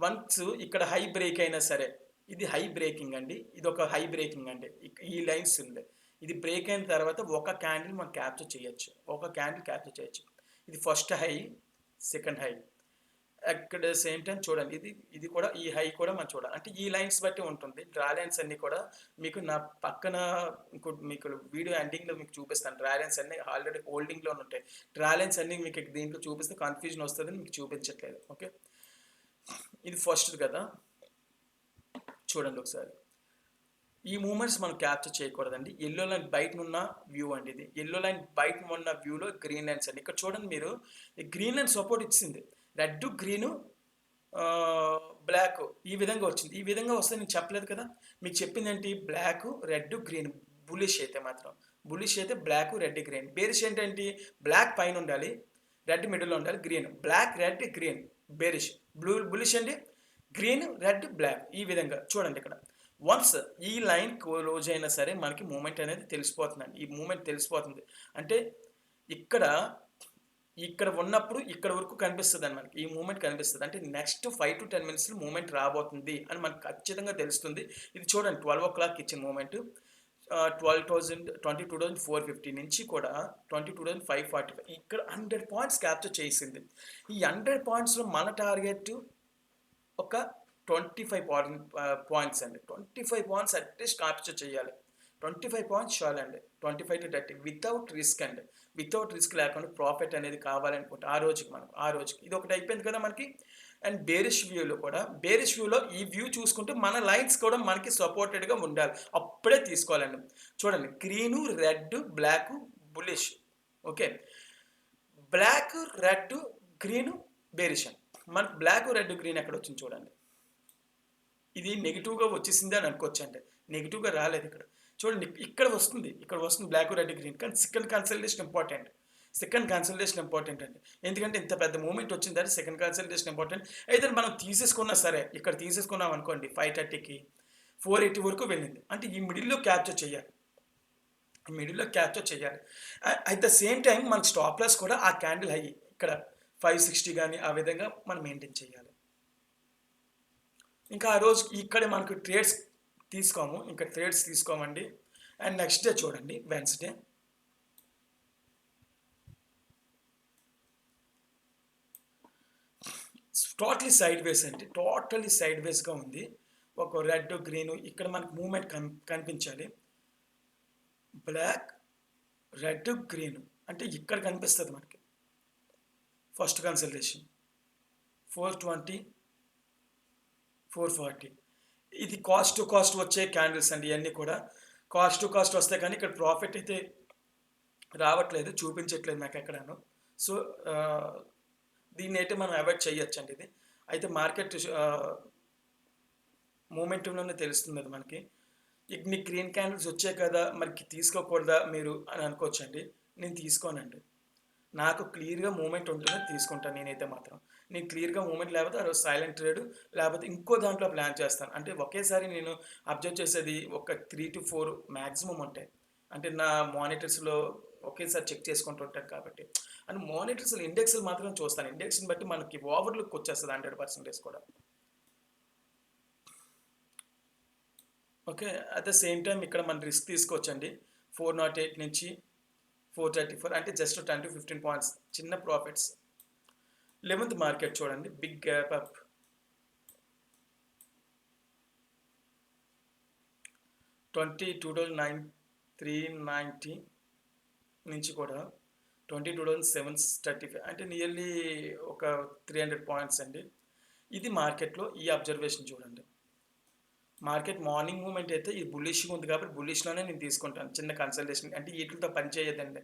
వన్స్ ఇక్కడ హై బ్రేక్ అయినా సరే, ఇది హై బ్రేకింగ్ అండి, ఇది ఒక హై బ్రేకింగ్ అండి. ఈ లైన్స్ ఉంది, ఇది బ్రేక్ అయిన తర్వాత ఒక క్యాండిల్ మనం క్యాప్చర్ చేయొచ్చు. ఇది ఫస్ట్ హై, సెకండ్ హై. అక్కడ సేమ్ టైం చూడండి, ఇది కూడా ఈ హై కూడా మనం చూడాలి. అంటే ఈ లైన్స్ బట్టి ఉంటుంది. డ్రా లైన్స్ అన్నీ కూడా మీకు నా పక్కన మీకు వీడియో ఎండింగ్లో మీకు చూపిస్తాను. డ్రా లైన్స్ అన్నీ ఆల్రెడీ హోల్డింగ్లో ఉంటాయి. డ్రా లైన్స్ అన్నీ మీకు దీంట్లో చూపిస్తే కన్ఫ్యూజన్ వస్తుందని మీకు చూపించట్లేదు. ఓకే, ఇది ఫస్ట్ కదా, చూడండి ఒకసారి. ఈ మూమెంట్స్ మనం క్యాప్చర్ చేయకూడదండి. ఎల్లో లైన్ బయట ఉన్న వ్యూ అండి. ఇది ఎల్లో లైన్ బయట ఉన్న వ్యూలో గ్రీన్ లైన్స్ అండి. ఇక్కడ చూడండి, మీరు ఈ గ్రీన్ లైన్ సపోర్ట్ ఇచ్చింది. రెడ్, గ్రీను, బ్లాక్ ఈ విధంగా వచ్చింది. ఈ విధంగా వస్తే నేను చెప్పలేదు కదా, మీకు చెప్పింది ఏంటి, బ్లాక్, రెడ్, గ్రీన్. బులిష్ అయితే బ్లాక్, రెడ్, గ్రీన్. బేరిష్ ఏంటంటే బ్లాక్ పైన ఉండాలి, రెడ్ మిడిల్లో ఉండాలి, green. Black, red, green bearish. Bullish అండి గ్రీన్, రెడ్, బ్లాక్. ఈ విధంగా చూడండి. ఇక్కడ వన్స్ ఈ లైన్ క్లోజ్ అయినా సరే మనకి మూమెంట్ అనేది తెలిసిపోతుందండి. ఈ మూమెంట్ తెలిసిపోతుంది అంటే ఇక్కడ ఉన్నప్పుడు ఇక్కడ వరకు కనిపిస్తుంది అని మనకి ఈ మూమెంట్ కనిపిస్తుంది. అంటే నెక్స్ట్ 5 to 10 minutes మూమెంట్ రాబోతుంది అని మనకు ఖచ్చితంగా తెలుస్తుంది. ఇది చూడండి, 12 o'clock ఇచ్చిన మూమెంట్ 22,450 నుంచి కూడా 22,545. ఇక్కడ 100 పాయింట్స్ క్యాప్చర్ చేసింది. ఈ 100 పాయింట్స్లో మన టార్గెట్ ఒక 25 పాయింట్స్ అండి. 25 పాయింట్స్ అట్లీస్ట్ క్యాప్చర్ చేయాలి. 25 పాయింట్స్ చాలండి, 25 to 30 వితౌట్ రిస్క్ లేకుండా ప్రాఫిట్ అనేది కావాలనుకుంటే ఆ రోజుకి ఇది ఒకటి అయిపోయింది కదా మనకి. అండ్ బేరిష్ వ్యూలో ఈ వ్యూ చూసుకుంటే మన లైన్స్ కూడా మనకి సపోర్టెడ్గా ఉండాలి, అప్పుడే తీసుకోవాలండి. చూడండి, green, red, black, bullish. Okay, black, red, green, bearish అండి. మనకి బ్లాక్, రెడ్, గ్రీన్ ఎక్కడ వచ్చింది చూడండి. ఇది నెగిటివ్గా వచ్చేసింది అని అనుకోవచ్చు. అంటే నెగిటివ్గా రాలేదు. ఇక్కడ చూడండి, ఇక్కడ వస్తుంది బ్లాక్, రెడ్, గ్రీన్. కానీ సెకండ్ కన్సల్టేషన్ ఇంపార్టెంట్ అండి. ఎందుకంటే ఇంత పెద్ద మూమెంట్ వచ్చింది అంటే సెకండ్ కన్సల్టేషన్ ఇంపార్టెంట్. అయితే మనం తీసేసుకున్నా సరే, ఇక్కడ తీసేసుకున్నాం అనుకోండి 530కి 480 వరకు వెళ్ళింది. అంటే ఈ మిడిల్లో క్యాప్చర్ చేయాలి. అట్ ద సేమ్ టైం మనకి స్టాప్ లాస్ కూడా ఆ క్యాండిల్ హై ఇక్కడ 560 కానీ ఆ విధంగా మనం మెయింటైన్ చేయాలి. ఇంకా ఆ రోజు ఇక్కడ మనకు ట్రేడ్స్ తీసుకోమండి. అండ్ నెక్స్ట్ డే చూడండి, వెన్స్డే. టోటలీ సైడ్ వేస్ అండి. టోటలీ సైడ్ వేస్‌గా ఉంది. ఒక రెడ్, గ్రీన్ ఇక్కడ మనకు మూవ్‌మెంట్ కనిపించాలి. బ్లాక్, రెడ్, గ్రీన్ అంటే ఇక్కడ కనిపిస్తది మనకి. ఫస్ట్ కన్సల్టేషన్ 420, 440 ఇది కాస్ట్ టు కాస్ట్ వచ్చే క్యాండిల్స్ అండి ఇయన్నీ కూడా. కాస్ట్ టు కాస్ట్ వస్తాయి కానీ ఇక్కడ ప్రాఫిట్ అయితే రావట్లేదు. చూపించట్లేదు నాకెక్కడాను. సో, ఆహ్, దీన్నైతే మనం అవాయిడ్ చేయొచ్చండి ఇది. అయితే మార్కెట్ మూమెంటంలోనే తెలుస్తుంది అది మనకి. ఇన్ని గ్రీన్ క్యాండిల్స్ వచ్చాయి కదా! మరి తీసుకోకూడదా మీరు అని అనుకోవచ్చండి. నేను తీసుకోనండి. నాకు క్లియర్‌గా మూవ్‌మెంట్ ఉంటేనే తీసుకుంటాను నేనైతే మాత్రం. నేను క్లియర్‌గా మూవ్‌మెంట్ లేకపోతే ఆ రోజు సైలెంట్ ట్రేడ్ లేకపోతే ఇంకో దాంట్లో ప్లాన్ చేస్తాను. అంటే ఒకేసారి నేను అబ్జర్వ్ చేసేది ఒక 3-4 మాక్సిమం ఉంటాయి. అంటే నా మానిటర్స్‌లో ఒకేసారి చెక్ చేసుకుంటూ ఉంటాను కాబట్టి. అండ్ మానిటర్స్‌లో ఇండెక్స్‌లు మాత్రం చూస్తాను. ఇండెక్స్‌ని బట్టి మనకి ఓవర్ లుక్ వచ్చేస్తది 100% కూడా. Okay. At the same time ఇక్కడ మనం రిస్క్ తీసుకోవచ్చండి. 408 నుంచి 434 అంటే జస్ట్ 10-15 పాయింట్స్ చిన్న ప్రాఫిట్స్. 11థ్ మార్కెట్ చూడండి. Big gap up. 22,390 నుంచి కూడా 22,735 అంటే నియర్లీ ఒక 300 పాయింట్స్ అండి. ఇది మార్కెట్‌లో ఈ అబ్జర్వేషన్ చూడండి. మార్కెట్ మార్నింగ్ మూవ్‌మెంట్ అయితే ఇది బుల్లిష్‌గా ఉంది కాబట్టి బుల్లిష్‌లోనే నేను తీసుకుంటాను. చిన్న కన్సల్టేషన్ అంటే ఈటిలతో పని చేయదండి.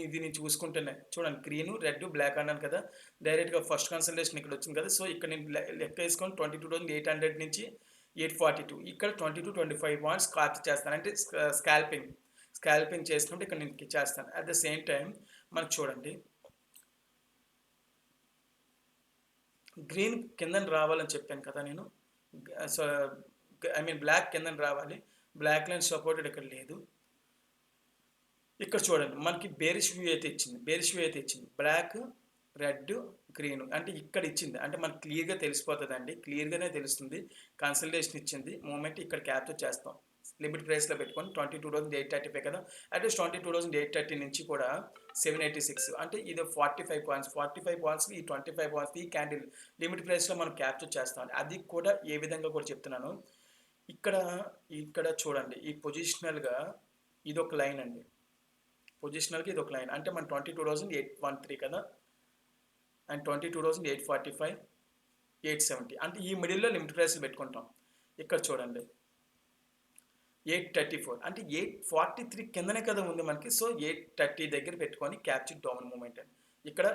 ఇది నేను చూసుకుంటేనే చూడండి గ్రీను, రెడ్, బ్లాక్ అన్నాను కదా! డైరెక్ట్‌గా ఫస్ట్ కన్సల్టేషన్ ఇక్కడ వచ్చింది కదా! సో, ఇక్కడ నేను లెక్కేసుకొని 22,800 నుంచి 842 ఇక్కడ 22-25 పాయింట్స్ కాపీ చేస్తాను. అంటే స్కాల్పింగ్. స్కాల్పింగ్ చేసుకుంటే ఇక్కడ నేను చేస్తాను. అట్ ద సేమ్ టైమ్ మనకు చూడండి గ్రీన్ కిందన రావాలని చెప్పాను కదా నేను. సో, ఐ మీన్ బ్లాక్ కిందన రావాలి. బ్లాక్ లైన్ సపోర్టెడ్ ఇక్కడ లేదు. ఇక్కడ చూడండి మనకి బేరిష్ వ్యూ అయితే ఇచ్చింది. బేరిష్ వ్యూ అయితే ఇచ్చింది. బ్లాక్, రెడ్, గ్రీన్ అంటే ఇక్కడ ఇచ్చింది. అంటే మనకు క్లియర్‌గా తెలిసిపోతదండి. క్లియర్‌గానే తెలుస్తుంది. కన్సల్టేషన్ ఇచ్చింది. మూవ్‌మెంట్ ఇక్కడ క్యాప్చర్ చేస్తాం. లిమిట్ ప్రైస్‌లో పెట్టుకొని 22,835 కదా! అట్‌లీస్ట్ 22,830 నుంచి కూడా 786 అంటే ఇది 45 పాయింట్స్. 45 పాయింట్స్‌కి ఈ 25 పాయింట్స్‌కి ఈ క్యాండిల్ లిమిట్ ప్రైస్‌లో మనం క్యాప్చర్ చేస్తాం. అది కూడా ఏ విధంగా కూడా చెప్తున్నాను. ఇక్కడ, ఇక్కడ చూడండి ఈ పొజిషనల్‌గా ఇదొక లైన్ అండి. పొజిషనల్‌గా ఇదొక లైన్. అంటే మన 22,813 కదా! అండ్ 22,845, 870 అంటే ఈ మిడిల్‌లో లిమిట్ ప్రైస్‌లు పెట్టుకుంటాం. ఇక్కడ చూడండి 834 అంటే 843 కిందనే కదా ఉంది మనకి. సో, 830 దగ్గర పెట్టుకొని క్యాప్చర్ డౌన్ మూవ్‌మెంట్ అండి. ఇక్కడ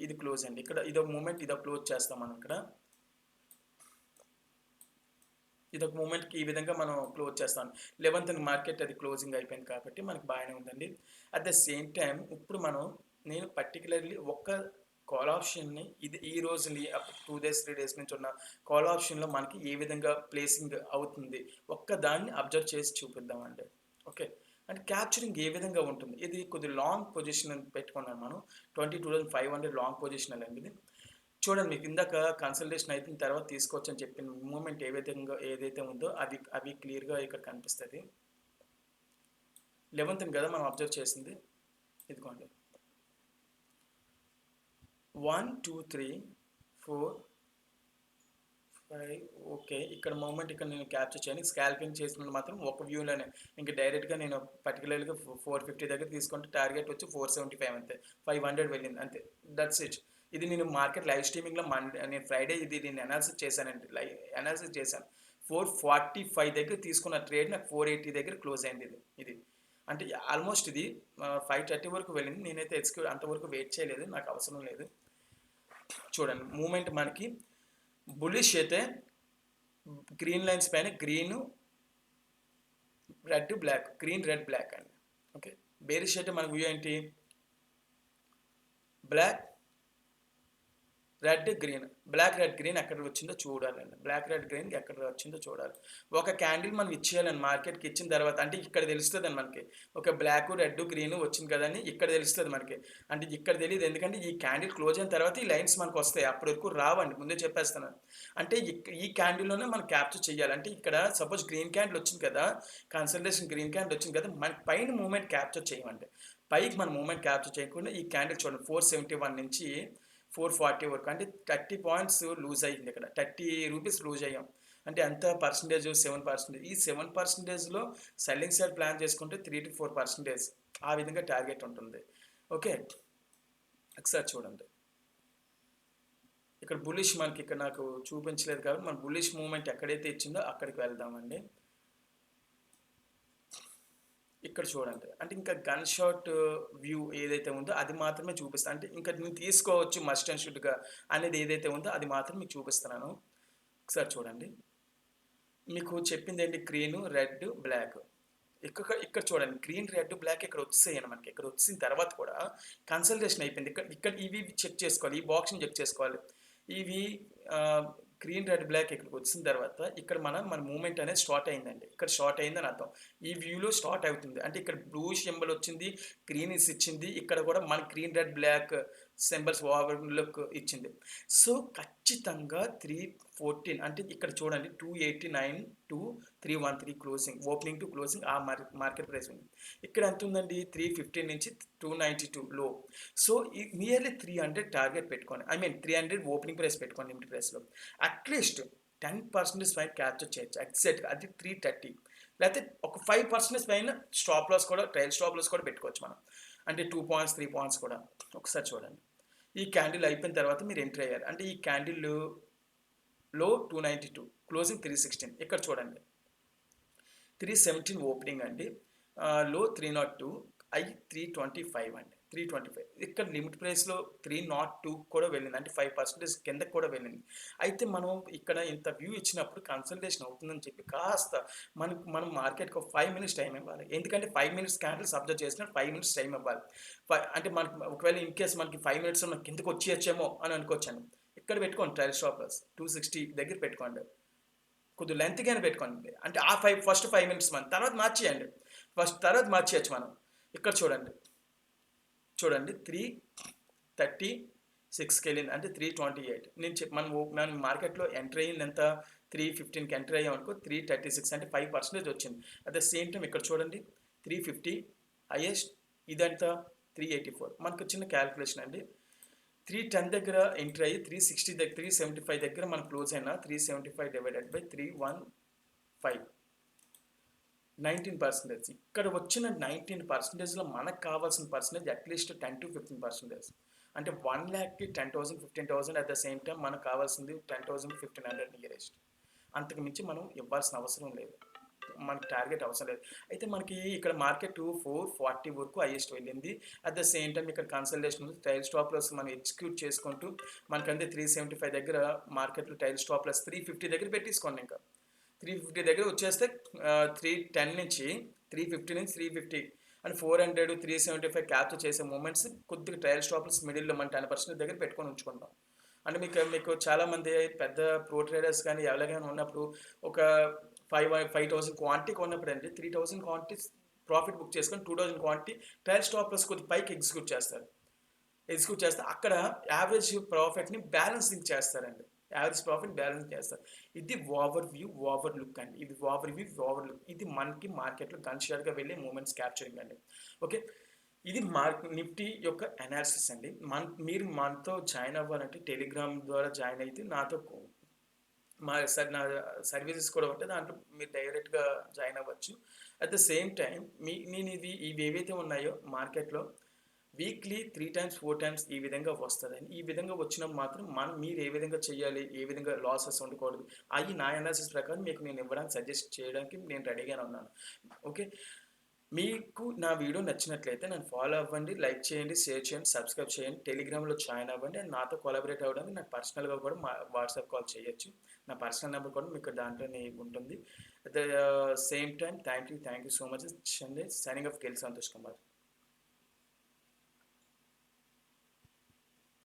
ఇది క్లోజ్ అండి. ఇక్కడ ఇదొక మూవ్‌మెంట్ ఇదొక క్లోజ్ చేస్తాం మనం ఇక్కడ. ఇదొక మూవ్‌మెంట్‌కి ఈ విధంగా మనం క్లోజ్ చేస్తాం. 11థ్ మార్కెట్ అది క్లోజింగ్ అయిపోయింది కాబట్టి మనకు బాగానే ఉందండి. అట్ ద సేమ్ టైమ్ ఇప్పుడు నేను పర్టిక్యులర్‌లీ ఒక్క కాల్ ఆప్షన్‌ని ఈ రోజుని 2 డేస్, 3 డేస్ నుంచి ఉన్న కాల్ ఆప్షన్‌లో మనకి ఏ విధంగా ప్లేసింగ్ అవుతుంది. ఒక్కదాన్ని అబ్జర్వ్ చేసి చూపిద్దామండి. ఓకే. అంటే క్యాప్చరింగ్ ఏ విధంగా ఉంటుంది. ఇది కొద్దిగా లాంగ్ పొజిషన్ అని పెట్టుకున్నాను మనం. 22,500 లాంగ్ పొజిషనల్ అండి ఇది. చూడండి మీకు ఇందాక కన్సల్టేషన్ అయిపోయిన తర్వాత తీసుకోవచ్చని చెప్పిన మూవ్‌మెంట్ ఏదైతే ఉందో అవి క్లియర్‌గా ఇక్కడ కనిపిస్తది. 11థ్ కదా మనం అబ్జర్వ్ చేసింది. ఇదిగోండి. 1, 2, 3, 4, 5 ఓకే. ఇక్కడ మూవ్‌మెంట్ ఇక్కడ నేను క్యాప్చర్ చేయను. స్కాల్పింగ్ చేసినప్పుడు మాత్రం ఒక వ్యూలోనే. ఇంక డైరెక్ట్‌గా నేను పర్టిక్యులర్‌గా 450 దగ్గర తీసుకుంటే టార్గెట్ వచ్చి 475 అంతే. 500 వెళ్ళింది అంతే. That's it. ఇది నేను మార్కెట్ లైవ్ స్ట్రీమింగ్‌లో నేను ఫ్రైడే నేను అనాలిసిస్ చేశానండి. అనాలిసిస్ చేశాను. 445 దగ్గర తీసుకున్న ట్రేడ్ నాకు 480 దగ్గర క్లోజ్ అయింది ఇది. అంటే ఆల్మోస్ట్ ఇది 530 వరకు వెళ్ళింది. నేనైతే అంతవరకు వెయిట్ చేయలేదు. నాకు అవసరం లేదు. చూడండి మూవ్‌మెంట్ మనకి బుల్లిష్ అయితే గ్రీన్ లైన్స్ పైన green, red, black. Green, red, black అండి. ఓకే. బేరిష్ అయితే మన వ్యూ ఏంటి? Black, red, green. Black, red, green ఎక్కడ వచ్చిందో చూడాలండి. బ్లాక్, రెడ్, గ్రీన్ ఎక్కడ వచ్చిందో చూడాలి. ఒక క్యాండిల్ మనం ఇచ్చేయాలండి మార్కెట్‌కి ఇచ్చిన తర్వాత. అంటే ఇక్కడ తెలుస్తదండి మనకి. ఒక బ్లాకు, రెడ్, గ్రీను వచ్చింది కదా అని ఇక్కడ తెలుస్తది మనకి. అంటే ఇక్కడ తెలీదు. ఎందుకంటే ఈ క్యాండిల్ క్లోజ్ అయిన తర్వాత ఈ లైన్స్ మనకొస్తాయి. అప్పటి వరకు రావండి. ముందే చెప్పేస్తున్నాను. అంటే ఈ క్యాండిల్‌లోనే మనం క్యాప్చర్ చేయాలి. అంటే ఇక్కడ సపోజ్ గ్రీన్ క్యాండిల్ వచ్చింది కదా! కన్సల్టేషన్ గ్రీన్ క్యాండిల్ వచ్చింది కదా! మనకి పైన మూవ్‌మెంట్ క్యాప్చర్ చేయమండి. పైకి మనం మూవ్‌మెంట్ క్యాప్చర్ చేయకుండా ఈ క్యాండిల్ చూడండి 471 నుంచి 440 వరకు అంటే 30 పాయింట్స్ లూజ్ అయ్యింది ఇక్కడ. 30 రూపీస్ లూజ్ అయ్యాం. అంటే ఎంత పర్సెంటేజ్? 7%. ఈ 7%లో సెల్లింగ్ సైడ్ ప్లాన్ చేసుకుంటే 3-4% ఆ విధంగా టార్గెట్ ఉంటుంది. ఓకే. ఒకసారి చూడండి. ఇక్కడ బులిష్ మనకి ఇక్కడ నాకు చూపించలేదు కాబట్టి మన బులిష్ మూవ్మెంట్ ఎక్కడైతే ఇచ్చిందో అక్కడికి వెళ్దామండి. ఇక్కడ చూడండి. అంటే ఇంకా గన్ షాట్ వ్యూ ఏదైతే ఉందో అది మాత్రమే చూపిస్తాను. అంటే ఇంకా నేను తీసుకోవచ్చు మస్ట్ అండ్ షుడ్‌గా అనేది ఏదైతే ఉందో అది మాత్రం మీకు చూపిస్తున్నాను. ఒకసారి చూడండి. మీకు చెప్పిందేంటి గ్రీను, రెడ్, బ్లాక్. ఇక్కడ చూడండి. గ్రీన్, రెడ్, బ్లాక్ ఇక్కడ వచ్చేసాయండి మనకి. ఇక్కడ వచ్చిన తర్వాత కూడా కన్సల్టేషన్ అయిపోయింది. ఇక్కడ ఇక్కడ ఇవి చెక్ చేసుకోవాలి. ఈ బాక్స్‌ని చెక్ చేసుకోవాలి. ఇవి గ్రీన్, రెడ్, బ్లాక్ ఇక్కడికి వచ్చిన తర్వాత ఇక్కడ మన మూవ్‌మెంట్ అనేది స్టార్ట్ అయిందండి. ఇక్కడ స్టార్ట్ అయిందని అర్థం. ఈ వ్యూలో స్టార్ట్ అవుతుంది. అంటే ఇక్కడ బ్లూ సింబల్ వచ్చింది. గ్రీనిష్ ఇచ్చింది. ఇక్కడ కూడా మన green, red, black symbols overlook ఇచ్చింది. సో, ఖచ్చితంగా 314 అంటే ఇక్కడ చూడండి 289 to 313 closing. Opening to closing ఆ మార్కెట్ ప్రైస్ ఉంది. ఇక్కడ ఎంత ఉందండి? 315 నుంచి 292 లో. సో, నియర్లీ 300 టార్గెట్ పెట్టుకోండి. ఐ మీన్ 300 ఓపెనింగ్ ప్రైస్ పెట్టుకోండి లిమిట్ ప్రైస్‌లో. అట్‌లీస్ట్ 10% పైన క్యాప్చర్ చేయొచ్చు. ఎగ్జాక్ట్‌గా అది 330. లేకపోతే ఒక 5% పైన స్టాప్ లాస్ కూడా ట్రైల్ స్టాప్ లాస్ కూడా పెట్టుకోవచ్చు మనం. అంటే 2 పాయింట్స్, 3 పాయింట్స్ కూడా. ఒకసారి చూడండి. ఈ క్యాండిల్ అయిపోయిన తర్వాత మీరు ఎంటర్ అయ్యారు. అంటే ఈ క్యాండిల్ లో 292 క్లోజింగ్ 316. ఇక్కడ చూడండి 317 ఓపెనింగ్ అండి. లో 302 325 అండి. 325 ఇక్కడ లిమిట్ ప్రైస్లో 302 కూడా వెళ్ళింది. అంటే 5% కిందకి కూడా వెళ్ళింది. అయితే మనం ఇక్కడ ఇంత వ్యూ ఇచ్చినప్పుడు కన్సల్టేషన్ అవుతుందని చెప్పి కాస్త మనం మార్కెట్కి ఒక 5 మినిట్స్ టైం ఇవ్వాలి. ఎందుకంటే 5 మినిట్స్ క్యాండిల్స్ అబ్జర్వ్ చేసిన 5 మినిట్స్ టైం ఇవ్వాలి. అంటే మనకి ఒకవేళ ఇన్ కేస్ మనకి 5 మినిట్స్ మనకి కిందకి వచ్చేయచ్చేమో అని అనుకోవచ్చాను. ఇక్కడ పెట్టుకోండి ట్రైల్ స్టాప్ లాస్ 260 దగ్గర పెట్టుకోండి. కొద్దిగా లెంత్గానే పెట్టుకోండి. అంటే ఆ ఫస్ట్ 5 మినిట్స్ మనం తర్వాత మార్చేయండి. తర్వాత మార్చేయచ్చు మనం. ఇక్కడ చూడండి 336కి వెళ్ళింది. అంటే 328. మనం మార్కెట్లో ఎంటర్ అయ్యింది ఎంత? 315కి ఎంటర్ అయ్యాం అనుకో 336 అంటే 5% వచ్చింది. అట్ ద సేమ్ టైం ఇక్కడ చూడండి 350 హైయెస్ట్. ఇదంతా 384. మనకు చిన్న క్యాల్కులేషన్ అండి. 310 దగ్గర ఎంటర్ అయ్యి 360 దగ్గర 375 దగ్గర మనం క్లోజ్ అయినా 375 డివైడెడ్ బై 315 19%. ఇక్కడ వచ్చిన 19%లో మనకు కావాల్సిన పర్సెంటేజ్ అట్లీస్ట్ 10-15%. అంటే 1,00,000కి 10,000, 15,000 అట్ ద సేమ్ టైం మనకు కావాల్సింది 10,000, 1,500 నియరెస్ట్. అంతకు మించి మనం ఇవ్వాల్సిన అవసరం లేదు. మనకి టార్గెట్ అవసరం లేదు. అయితే మనకి ఇక్కడ మార్కెట్ 440 వరకు హైయెస్ట్ వెళ్ళింది. అట్ ద సేమ్ టైం ఇక్కడ కన్సల్టేషన్ ఉంది. ట్రైల్ స్టాప్ లాస్ మనం ఎగ్జిక్యూట్ చేసుకుంటూ మనకంటే 375 దగ్గర మార్కెట్లో ట్రైల్ స్టాప్ లాస్ 350 దగ్గర పెట్టేసుకోండి. ఇంకా 350 దగ్గర వచ్చేస్తే 310 నుంచి 350 నుంచి 350 అండ్ 400, 375 క్యాప్చర్ చేసే మూమెంట్స్ కొద్దిగా ట్రయల్ స్టాప్స్ మిడిల్లో మన 10% దగ్గర పెట్టుకొని ఉంచుకుంటాం. అంటే మీకు చాలామంది పెద్ద ప్రో ట్రేడర్స్ కానీ ఎవరికైనా ఉన్నప్పుడు ఒక 5,000 క్వాంటిటీ కొన్నప్పుడు అండి 3,000 క్వాంటిటీ ప్రాఫిట్ బుక్ చేసుకొని 2,000 క్వాంటిటీ ట్రయల్ స్టాప్ లాస్ కొద్ది పైకి ఎగ్జిక్యూట్ చేస్తే అక్కడ యావరేజ్ ప్రాఫిట్ని బ్యాలెన్సింగ్ చేస్తారండి. యావరేజ్ ప్రాఫిట్ బ్యాలెన్స్ చేస్తారు. ఇది ఓవర్ వ్యూ, ఓవర్ లుక్ అండి. ఇది ఓవర్ వ్యూ, ఓవర్ లుక్. ఇది మనకి మార్కెట్లో గన్షాట్గా వెళ్ళే మూమెంట్స్ క్యాప్చరింగ్ అండి. ఓకే, ఇది నిఫ్టీ యొక్క అనాలిసిస్ అండి. మీరు మనతో జాయిన్ అవ్వాలంటే టెలిగ్రామ్ ద్వారా జాయిన్ అయితే నాతో నా సర్వీసెస్ కూడా ఉంటాయి. దాంట్లో మీరు డైరెక్ట్గా జాయిన్ అవ్వచ్చు. అట్ ద సేమ్ టైం నేను ఇవి ఏవైతే ఉన్నాయో మార్కెట్లో వీక్లీ 3 టైమ్స్ 4 టైమ్స్ ఈ విధంగా వస్తుందండి. ఈ విధంగా వచ్చినప్పుడు మాత్రం మీరు ఏ విధంగా చేయాలి, ఏ విధంగా లాసెస్ ఉండకూడదు, అవి నా అనాలిసిస్ ప్రకారం మీకు నేను ఇవ్వడానికి సజెస్ట్ చేయడానికి నేను రెడీగానే ఉన్నాను. ఓకే, మీకు నా వీడియో నచ్చినట్లయితే నన్ను ఫాలో అవ్వండి, లైక్ చేయండి, షేర్ చేయండి, సబ్స్క్రైబ్ చేయండి, టెలిగ్రామ్లో జాయిన్ అవ్వండి. అండ్ నాతో కొలాబరేట్ అవ్వడానికి నాకు పర్సనల్గా కూడా వాట్సాప్ కాల్ చేయొచ్చు. నా పర్సనల్ నెంబర్ కూడా మీకు దాంట్లోనే ఉంటుంది. At the same time thank you so much అండి. Signing off KL Santosh Kumar.